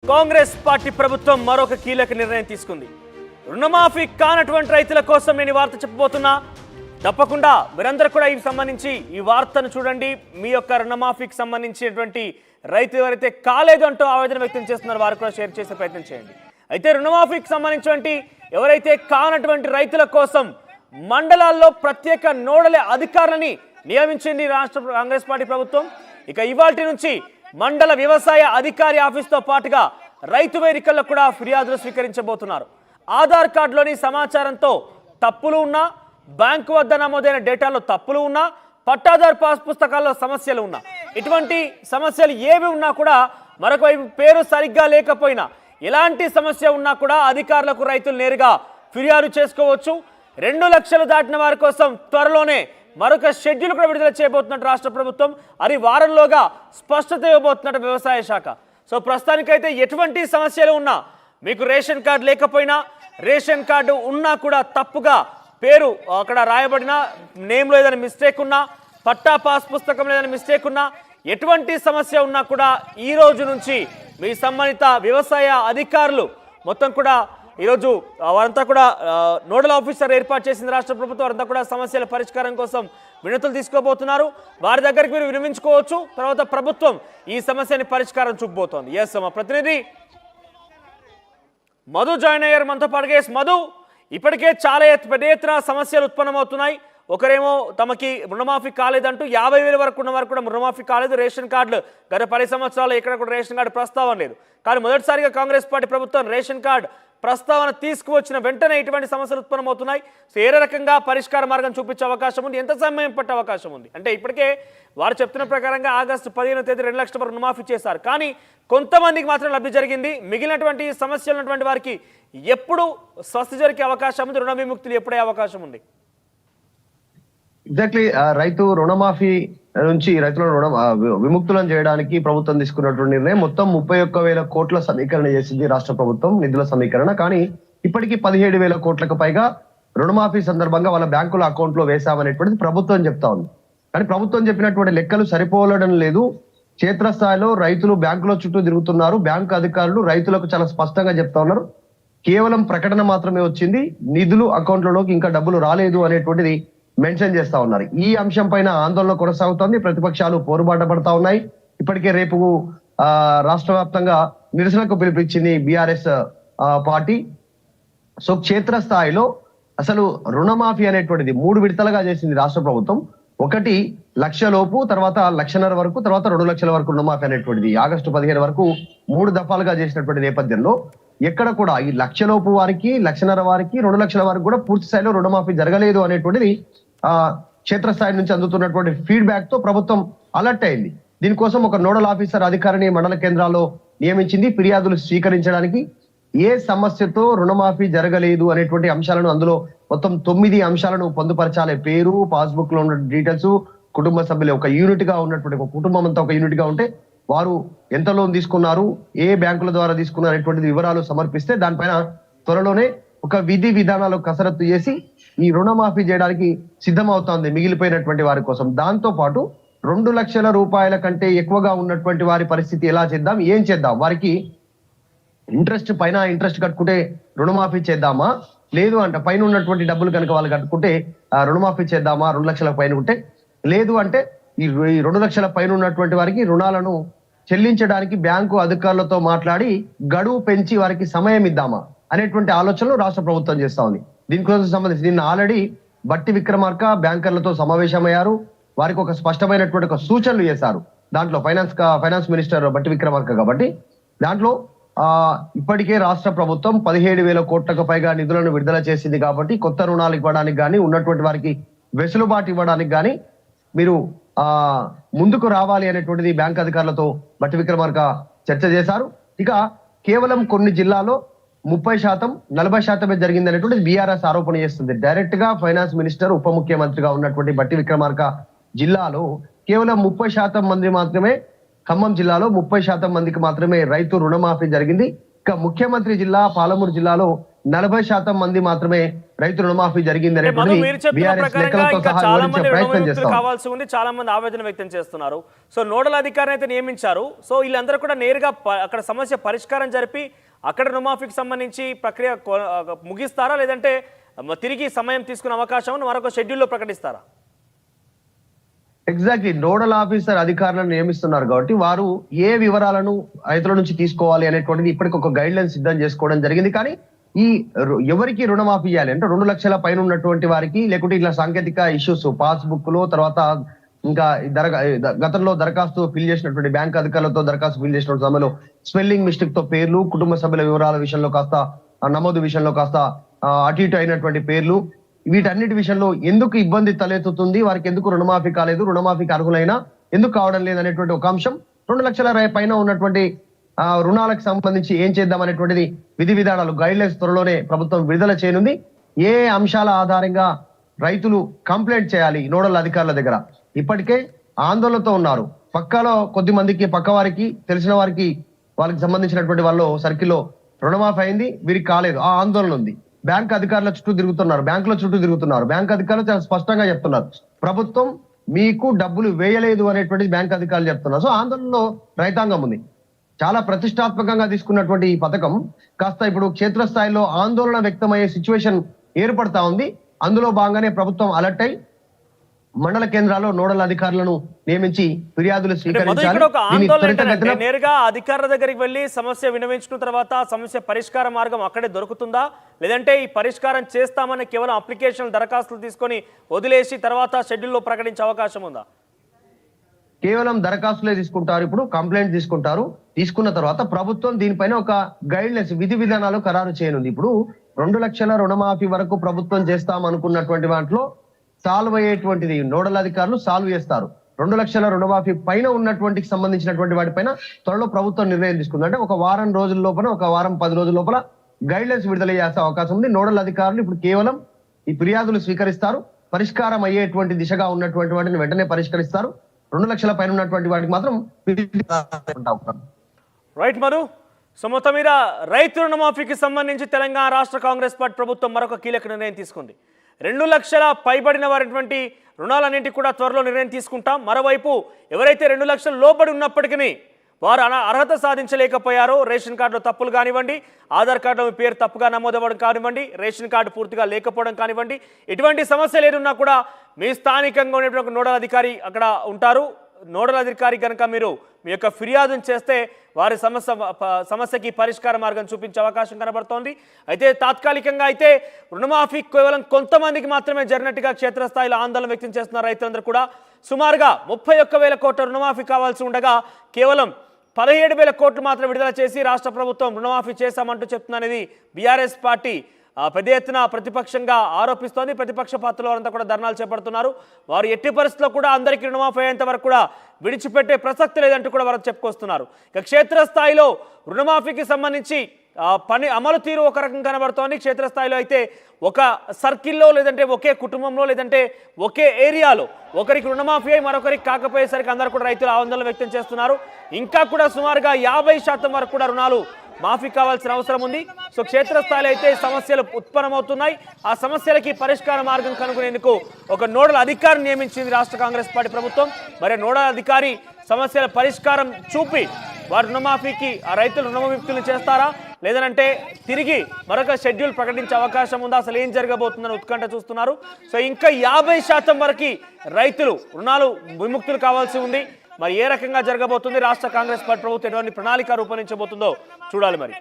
Congress party ప్రభుత్వం మరొక కీలక నిర్ణయం తీసుకుంది. రుణమాఫీ కానటువంటి రైతుల కోసం నేను ఈ వార్త చెప్పబోతున్నా. తప్పకుండా మీరందరూ కూడా ఈ సంబంధించి ఈ వార్తను చూడండి. మీ యొక్క రుణమాఫీకి సంబంధించినటువంటి రైతు ఎవరైతే కాలేదు అంటూ ఆవేదన వ్యక్తం చేస్తున్నారో వారు కూడా షేర్ చేసే ప్రయత్నం చేయండి. అయితే రుణమాఫీకి సంబంధించినటువంటి ఎవరైతే కానటువంటి రైతుల కోసం మండలాల్లో ప్రత్యేక నోడల్ అధికారులని నియమించింది రాష్ట్ర కాంగ్రెస్ పార్టీ ప్రభుత్వం. ఇక ఇవాల్టి నుంచి మండల వ్యవసాయ అధికారి ఆఫీస్తో పాటుగా రైతు వేదికల్లో కూడా ఫిర్యాదులు స్వీకరించబోతున్నారు. ఆధార్ కార్డులోని సమాచారంతో తప్పులు ఉన్నా, బ్యాంకు వద్ద నమోదైన డేటాలో తప్పులు ఉన్నా, పట్టాదారు పాస్ పుస్తకాల్లో సమస్యలు ఉన్నా, ఇటువంటి సమస్యలు ఏవి ఉన్నా కూడా, మరొక వైపు పేరు సరిగ్గా లేకపోయినా, ఎలాంటి సమస్య ఉన్నా కూడా అధికారులకు రైతులు నేరుగా ఫిర్యాదు చేసుకోవచ్చు. 2 లక్షలు దాటిన వారి కోసం త్వరలోనే మరొక షెడ్యూల్ కూడా విడుదల చేయబోతున్నట్టు రాష్ట్ర ప్రభుత్వం. అది వారంలోగా స్పష్టత ఇవ్వబోతున్నట్టు వ్యవసాయ శాఖ. సో ప్రస్తుతానికైతే ఎటువంటి సమస్యలు ఉన్నా, మీకు రేషన్ కార్డు లేకపోయినా, రేషన్ కార్డు ఉన్నా కూడా తప్పుగా పేరు అక్కడ రాయబడిన నేమ్లో ఏదైనా మిస్టేక్ ఉన్నా, పట్టా పాస్ పుస్తకంలో ఏదైనా మిస్టేక్ ఉన్నా, ఎటువంటి సమస్య ఉన్నా కూడా ఈ రోజు నుంచి మీ సంబంధిత వ్యవసాయ అధికారులు మొత్తం కూడా ఈరోజు వారంతా కూడా నోడల్ ఆఫీసర్ ఏర్పాటు చేసింది రాష్ట్ర ప్రభుత్వం. వారంతా కూడా సమస్యల పరిష్కారం కోసం వినతులు తీసుకోబోతున్నారు. వారి దగ్గరికి మీరు వినిపించుకోవచ్చు. తర్వాత ప్రభుత్వం ఈ సమస్యని పరిష్కారం చూపబోతోంది. ఎస్, మా ప్రతినిధి మధు జాయిన్ అయ్యారు మనతో పాటుగా. మధు, ఇప్పటికే చాలా పెద్ద ఎత్తున సమస్యలు ఉత్పన్నమవుతున్నాయి. ఒకరేమో తమకి రుణమాఫీ కాలేదంటూ 50,000 వరకు ఉన్న వారు కూడా రుణమాఫీ కాలేదు. రేషన్ కార్డులు గత 10 సంవత్సరాలు ఎక్కడ కూడా రేషన్ కార్డు ప్రస్తావన లేదు. కానీ మొదటిసారిగా కాంగ్రెస్ పార్టీ ప్రభుత్వం రేషన్ కార్డు ప్రస్తావన తీసుకువచ్చిన వెంటనే ఇటువంటి సమస్యలు ఉత్పన్నమవుతున్నాయి. సో ఏ రకంగా పరిష్కార మార్గం చూపించే అవకాశం ఉంది? ఎంత సమయం పట్టే అవకాశం ఉంది? అంటే ఇప్పటికే వారు చెప్తున్న ప్రకారంగా ఆగస్టు 15వ తేదీ 2 లక్షల వరకు రుణమాఫీ చేశారు. కానీ కొంతమందికి మాత్రం లబ్ధి జరిగింది. మిగిలినటువంటి సమస్యలు ఉన్నటువంటి వారికి ఎప్పుడు స్వస్తి జరిగే అవకాశం ఉంది? రుణ విముక్తులు ఎప్పుడే అవకాశం ఉంది? ఎగ్జాక్ట్లీ, రైతు రుణమాఫీ నుంచి రైతులను విముక్తులను చేయడానికి ప్రభుత్వం తీసుకున్నటువంటి నిర్ణయం. మొత్తం 31,000 కోట్ల సమీకరణ చేసింది రాష్ట్ర ప్రభుత్వం, నిధుల సమీకరణ. కానీ ఇప్పటికీ 17,000 కోట్లకు పైగా రుణమాఫీ సందర్భంగా వాళ్ళ బ్యాంకుల అకౌంట్ లో వేశామనేటువంటిది ప్రభుత్వం చెప్తా ఉంది. కానీ ప్రభుత్వం చెప్పినటువంటి లెక్కలు సరిపోలడం లేదు. క్షేత్రస్థాయిలో రైతులు బ్యాంకుల చుట్టూ తిరుగుతున్నారు. బ్యాంకు అధికారులు రైతులకు చాలా స్పష్టంగా చెప్తా ఉన్నారు, కేవలం ప్రకటన మాత్రమే వచ్చింది, నిధులు అకౌంట్లలోకి ఇంకా డబ్బులు రాలేదు అనేటువంటిది మెన్షన్ చేస్తా ఉన్నారు. ఈ అంశం పైన ఆందోళన కొనసాగుతోంది. ప్రతిపక్షాలు పోరుబాట పడతా ఉన్నాయి. ఇప్పటికే రేపు రాష్ట్ర వ్యాప్తంగా నిరసనకు పిలుపునిచ్చింది బీఆర్ఎస్ పార్టీ. సో క్షేత్రస్థాయిలో అసలు రుణమాఫీ అనేటువంటిది 3 విడతలుగా చేసింది రాష్ట్ర ప్రభుత్వం. 1 లక్ష లోపు, తర్వాత 1,50,000 వరకు, తర్వాత 2 లక్షల వరకు రుణమాఫీ అనేటువంటిది ఆగస్టు 15 వరకు 3 దఫాలుగా చేసినటువంటి నేపథ్యంలో ఎక్కడ కూడా ఈ 1 లక్ష లోపు వారికి, 1,50,000 వారికి, 2 లక్షల వారికి కూడా పూర్తి స్థాయిలో రుణమాఫీ జరగలేదు అనేటువంటిది క్షేత్రస్థాయి నుంచి అందుతున్నటువంటి ఫీడ్బ్యాక్ తో ప్రభుత్వం అలర్ట్ అయింది. దీనికోసం ఒక నోడల్ ఆఫీసర్ అధికారిని మండల కేంద్రాల్లో నియమించింది ఫిర్యాదులు స్వీకరించడానికి. ఏ సమస్యతో రుణమాఫీ జరగలేదు అనేటువంటి అంశాలను, అందులో మొత్తం 9 అంశాలను పొందుపరచాలి. పేరు, పాస్బుక్ లో ఉన్న డీటెయిల్స్, కుటుంబ సభ్యులు ఒక యూనిట్ గా ఉన్నటువంటి ఒక కుటుంబం అంతా ఒక యూనిట్ గా ఉంటే వారు ఎంత లోన్ తీసుకున్నారు, ఏ బ్యాంకుల ద్వారా తీసుకున్నారు అనేటువంటి వివరాలు సమర్పిస్తే దానిపైన త్వరలోనే ఒక విధి విధానాలు కసరత్తు చేసి ఈ రుణమాఫీ చేయడానికి సిద్ధమవుతోంది మిగిలిపోయినటువంటి వారి కోసం. దాంతో పాటు 2 లక్షల రూపాయల కంటే ఎక్కువగా ఉన్నటువంటి వారి పరిస్థితి ఎలా చేద్దాం, ఏం చేద్దాం, వారికి ఇంట్రెస్ట్ పైన ఇంట్రెస్ట్ కట్టుకుంటే రుణమాఫీ చేద్దామా, లేదు అంటే పైన ఉన్నటువంటి డబ్బులు కనుక వాళ్ళు కట్టుకుంటే రుణమాఫీ చేద్దామా 2 లక్షల పైన ఉంటే, లేదు అంటే ఈ 2 లక్షల పైన ఉన్నటువంటి వారికి రుణాలను చెల్లించడానికి బ్యాంకు అధికారులతో మాట్లాడి గడువు పెంచి వారికి సమయం ఇద్దామా అనేటువంటి ఆలోచనలు రాష్ట్ర ప్రభుత్వం చేస్తా ఉంది. దీనికోసం సంబంధించి నిన్న ఆల్రెడీ బట్టి విక్రమార్క బ్యాంకర్లతో సమావేశమయ్యారు. వారికి ఒక స్పష్టమైనటువంటి ఒక సూచనలు చేశారు. దాంట్లో ఫైనాన్స్ మినిస్టర్ బట్టి విక్రమార్క కాబట్టి దాంట్లో ఇప్పటికే రాష్ట్ర ప్రభుత్వం 17,000 కోట్లకు పైగా నిధులను విడుదల చేసింది. కాబట్టి కొత్త రుణాలు ఇవ్వడానికి కానీ, ఉన్నటువంటి వారికి వెసులుబాటు ఇవ్వడానికి కానీ మీరు ముందుకు రావాలి అనేటువంటిది బ్యాంక్ అధికారులతో బట్టి విక్రమార్క చర్చ చేశారు. ఇక కేవలం కొన్ని జిల్లాలో 30%, 40% జరిగింది అనేటువంటిది బీఆర్ఎస్ ఆరోపణ చేస్తుంది. డైరెక్ట్ గా ఫైనాన్స్ మినిస్టర్, ఉప ముఖ్యమంత్రిగా ఉన్నటువంటి బట్టి విక్రమార్క జిల్లాలో కేవలం 30% మంది మాత్రమే, ఖమ్మం జిల్లాలో 30% మందికి మాత్రమే రైతు రుణమాఫీ జరిగింది. ఇక ముఖ్యమంత్రి జిల్లా పాలమూరు జిల్లాలో 40% మంది మాత్రమే రైతు రుణమాఫీ జరిగింది మధు, అనేటువంటి మీరు చెప్పిన బీఆర్ఎస్ ప్రకారంగా లెక్కలతో ఇంకా సహా చాలా వివరించే మంది రుణ ప్రయత్నం విముక్తులు చేస్తాం. కావాల్సి ఉంది, చాలా మంది ఆవేదన వ్యక్తం చేస్తున్నారు. సో నోడల్ అధికారిని అయితే నియమించారు. సో వీళ్ళందరూ కూడా నేరుగా అక్కడ సమస్య పరిష్కారం జరిపి అక్కడ రుణమాఫీకి సంబంధించి ప్రక్రియ ముగిస్తారా, లేదంటే తిరిగి సమయం తీసుకునే అవకాశం మరొక షెడ్యూల్లో ప్రకటిస్తారా? ఎగ్జాక్ట్లీ, నోడల్ ఆఫీసర్ అధికారులను నియమిస్తున్నారు కాబట్టి వారు ఏ వివరాలను రైతుల నుంచి తీసుకోవాలి అనేటువంటిది ఇప్పటికి ఒక గైడ్ లైన్ సిద్ధం చేసుకోవడం జరిగింది. కానీ ఈ ఎవరికి రుణమాఫీ చేయాలి అంటే 2 లక్షల పైన ఉన్నటువంటి వారికి, లేకుంటే ఇలా సాంకేతిక ఇష్యూస్ పాస్బుక్ లో, తర్వాత ఇంకా గతంలో దరఖాస్తు ఫిల్ చేసినటువంటి బ్యాంక్ అధికారులతో దరఖాస్తు ఫిల్ చేసినటువంటి సమయంలో స్పెల్లింగ్ మిస్టేక్ తో పేర్లు, కుటుంబ సభ్యుల వివరాల విషయంలో కాస్త నమోదు విషయంలో కాస్త అటు ఇటు అయినటువంటి పేర్లు, వీటన్నిటి విషయంలో ఎందుకు ఇబ్బంది తలెత్తుతుంది, వారికి ఎందుకు రుణమాఫీ కాలేదు, రుణమాఫీకి అర్హులైనా ఎందుకు కావడం లేదు అనేటువంటి ఒక అంశం, 2 లక్షల పైన ఉన్నటువంటి రుణాలకు సంబంధించి ఏం చేద్దాం అనేటువంటిది విధి విధానాలు గైడ్ లైన్స్ త్వరలోనే ప్రభుత్వం విడుదల చేయనుంది. ఏ అంశాల ఆధారంగా రైతులు కంప్లైంట్ చేయాలి నోడల్ అధికారుల దగ్గర, ఇప్పటికే ఆందోళనతో ఉన్నారు. పక్కలో కొద్ది మందికి, పక్క వారికి, తెలిసిన వారికి, వాళ్ళకి సంబంధించినటువంటి వాళ్ళు సర్కిల్లో రుణమాఫీ అయింది, వీరికి కాలేదు, ఆ ఆందోళన ఉంది. బ్యాంక్ అధికారుల చుట్టూ తిరుగుతున్నారు, బ్యాంకుల చుట్టూ తిరుగుతున్నారు. బ్యాంక్ అధికారులు చాలా స్పష్టంగా చెప్తున్నారు, ప్రభుత్వం మీకు డబ్బులు వేయలేదు అనేటువంటిది బ్యాంక్ అధికారులు చెప్తున్నారు. సో ఆందోళనలో రైతాంగం ఉంది. చాలా ప్రతిష్టాత్మకంగా తీసుకున్నటువంటి ఈ పథకం కాస్త ఇప్పుడు క్షేత్రస్థాయిలో ఆందోళన వ్యక్తమయ్యే సిచ్యువేషన్ ఏర్పడతా ఉంది. అందులో భాగంగానే ప్రభుత్వం అలర్ట్ అయి మండల కేంద్రాల్లో నోడల్ అధికారులను నియమించి ఫిర్యాదులు ఇక్కడ ఒక ఆందోళన ఏంటంటే నేరుగా అధికారుల దగ్గరికి వెళ్ళి సమస్య వినవించుకున్న తర్వాత సమస్య పరిష్కార మార్గం అక్కడే దొరుకుతుందా, లేదంటే ఈ పరిష్కారం చేస్తామని కేవలం అప్లికేషన్ దరఖాస్తులు తీసుకొని వదిలేసి తర్వాత షెడ్యూల్లో ప్రకటించే అవకాశం ఉందా? కేవలం దరఖాస్తులే తీసుకుంటారు, ఇప్పుడు కంప్లైంట్ తీసుకుంటారు. తీసుకున్న తర్వాత ప్రభుత్వం దీనిపైన ఒక గైడ్ లైన్స్, విధి విధానాలు ఖరారు చేయనుంది. ఇప్పుడు 2 లక్షల రుణమాఫీ వరకు ప్రభుత్వం చేస్తాం అనుకున్నటువంటి వాటిలో సాల్వ్ అయ్యేటువంటిది నోడల్ అధికారులు సాల్వ్ చేస్తారు. 2 లక్షల రుణమాఫీ పైన ఉన్నటువంటి సంబంధించినటువంటి వాటిపైన త్వరలో ప్రభుత్వం నిర్ణయం తీసుకుంది. అంటే ఒక వారం రోజుల లోపల, ఒక వారం 10 రోజుల లోపల గైడ్ లైన్స్ విడుదల చేసే అవకాశం ఉంది. నోడల్ అధికారులు ఇప్పుడు కేవలం ఈ ఫిర్యాదులు స్వీకరిస్తారు, పరిష్కారం అయ్యేటువంటి దిశగా ఉన్నటువంటి వాటిని వెంటనే పరిష్కరిస్తారు. 2 లక్షల పైన ఉన్నటువంటి వాటికి మాత్రం రైట్ మరు. సో మొత్తం మీద రైతు రుణమాఫీకి సంబంధించి తెలంగాణ రాష్ట్ర కాంగ్రెస్ పార్టీ ప్రభుత్వం మరొక కీలక నిర్ణయం తీసుకుంది. 2 లక్షల పైబడిన వారిటువంటి రుణాలన్నింటినీ కూడా త్వరలో నిర్ణయం తీసుకుంటాం. మరోవైపు ఎవరైతే 2 లక్షల లోబడి ఉన్నప్పటికీ వారు అర్హత సాధించలేకపోయారో, రేషన్ కార్డులో తప్పులు కానివ్వండి, ఆధార్ కార్డులో మీ పేరు తప్పుగా నమోదవ్వడం కానివ్వండి, రేషన్ కార్డు పూర్తిగా లేకపోవడం కానివ్వండి, ఇటువంటి సమస్యలు ఏదున్నా కూడా మీ స్థానికంగా ఉన్నటువంటి నోడల్ అధికారి అక్కడ ఉంటారు. నోడల్ అధికారి కనుక మీరు మీ యొక్క ఫిర్యాదును చేస్తే వారి సమస్యకి పరిష్కార మార్గం చూపించే అవకాశం కనబడుతోంది. అయితే తాత్కాలికంగా అయితే రుణమాఫీ కేవలం కొంతమందికి మాత్రమే జరిగినట్టుగా క్షేత్రస్థాయిలో ఆందోళన వ్యక్తం చేస్తున్న రైతులందరూ కూడా సుమారుగా 31,000 కోట్ల రుణమాఫీ కావాల్సి ఉండగా కేవలం 17,000 కోట్లు మాత్రం విడుదల చేసి రాష్ట్ర ప్రభుత్వం రుణమాఫీ చేశామంటూ చెప్తుందనేది బీఆర్ఎస్ పార్టీ పెద్ద ఎత్తున ప్రతిపక్షంగా ఆరోపిస్తోంది. ప్రతిపక్ష పార్టీలో వారంతా కూడా ధర్నాలు చేపడుతున్నారు. వారు ఎట్టి పరిస్థితుల్లో కూడా అందరికీ రుణమాఫీ అయ్యేంత వరకు కూడా విడిచిపెట్టే ప్రసక్తి లేదంటూ కూడా వారు చెప్పుకొస్తున్నారు. ఇక క్షేత్రస్థాయిలో రుణమాఫీకి సంబంధించి పని అమలు తీరు ఒక రకం కనబడుతోంది. క్షేత్రస్థాయిలో అయితే ఒక సర్కిల్లో, లేదంటే ఒకే కుటుంబంలో, లేదంటే ఒకే ఏరియాలో ఒకరికి రుణమాఫీ అయి మరొకరికి కాకపోయేసరికి అందరూ కూడా రైతులు ఆందోళన వ్యక్తం చేస్తున్నారు. ఇంకా కూడా సుమారుగా 50% వరకు కూడా రుణాలు మాఫీ కావాల్సిన అవసరం ఉంది. సో క్షేత్రస్థాయిలో అయితే సమస్యలు ఉత్పన్నమవుతున్నాయి. ఆ సమస్యలకి పరిష్కార మార్గం కనుగొనేందుకు ఒక నోడల్ అధికారిని నియమించింది రాష్ట్ర కాంగ్రెస్ పార్టీ ప్రభుత్వం. మరి నోడల్ అధికారి సమస్యల పరిష్కారం చూపి వారు రుణమాఫీకి ఆ రైతులు రుణవిముక్తులు చేస్తారా, లేదంటే తిరిగి మరొక షెడ్యూల్ ప్రకటించే అవకాశం ఉందా, అసలు ఏం జరగబోతుందని ఉత్కంఠ చూస్తున్నారు. సో ఇంకా 50% వరకు రైతులు రుణాలు విముక్తులు కావాల్సి ఉంది. మరి ఏ రకంగా జరగబోతుంది, రాష్ట్ర కాంగ్రెస్ పార్టీ ప్రభుత్వం ఎటువంటి ప్రణాళిక రూపొందించబోతుందో చూడాలి మరి.